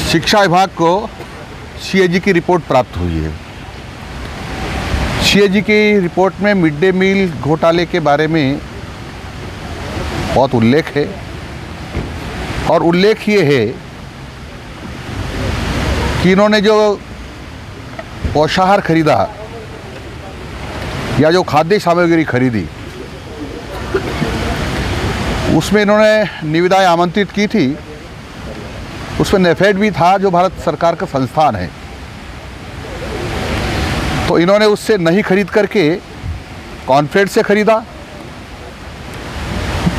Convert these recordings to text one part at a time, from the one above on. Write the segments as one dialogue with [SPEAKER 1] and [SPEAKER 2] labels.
[SPEAKER 1] शिक्षा विभाग को सीएजी की रिपोर्ट प्राप्त हुई है। सीएजी की रिपोर्ट में मिड डे मील घोटाले के बारे में बहुत उल्लेख है और उल्लेख ये है कि इन्होंने जो पोषाहार खरीदा या जो खाद्य सामग्री खरीदी उसमें इन्होंने निविदाएं आमंत्रित की थी। उसमें नेफेड भी था जो भारत सरकार का संस्थान है। तो इन्होंने उससे नहीं खरीद करके कॉनफेड से खरीदा।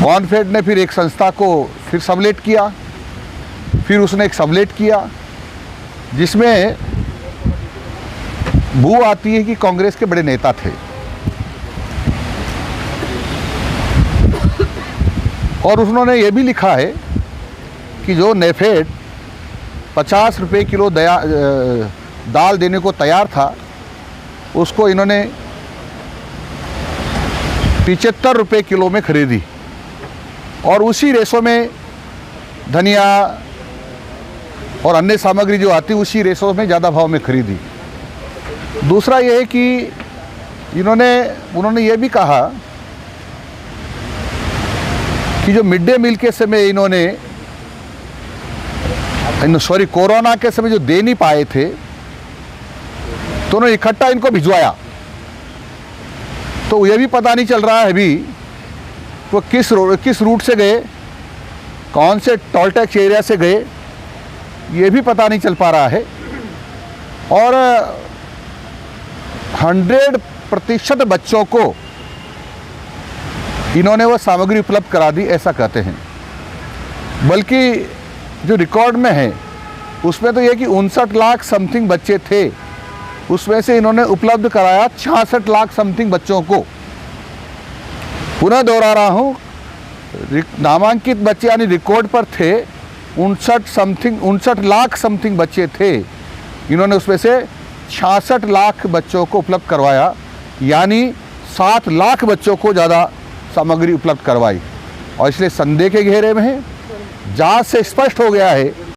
[SPEAKER 1] कॉनफेड ने फिर एक संस्था को फिर सबलेट किया, फिर उसने एक सबलेट किया जिसमें बू आती है कि कांग्रेस के बड़े नेता थे। और उन्होंने ये भी लिखा है कि जो नेफेड 50 रुपये किलो दाल देने को तैयार था उसको इन्होंने 75 रुपये किलो में खरीदी और उसी रेशो में धनिया और अन्य सामग्री जो आती उसी रेशो में ज़्यादा भाव में खरीदी। दूसरा ये है कि उन्होंने ये भी कहा कि जो मिड डे मील के समय कोरोना के समय जो दे नहीं पाए थे तो उन्होंने इकट्ठा इनको भिजवाया। तो ये भी पता नहीं चल रहा है अभी वो किस रूट से गए, कौन से टोल टैक्स एरिया से गए, ये भी पता नहीं चल पा रहा है। और 100% बच्चों को इन्होंने वो सामग्री उपलब्ध करा दी ऐसा कहते हैं। बल्कि जो रिकॉर्ड में है उसमें तो ये कि 59 लाख समथिंग बच्चे थे, उसमें से इन्होंने उपलब्ध कराया 66 लाख समथिंग बच्चों को। पुनः दोहरा रहा हूँ, नामांकित बच्चे यानी रिकॉर्ड पर थे 59 लाख समथिंग बच्चे थे, इन्होंने उसमें से 66 लाख बच्चों को उपलब्ध करवाया, यानी 7 लाख बच्चों को ज़्यादा सामग्री उपलब्ध करवाई। और इसलिए संदेह के घेरे में है। जांच से स्पष्ट हो गया है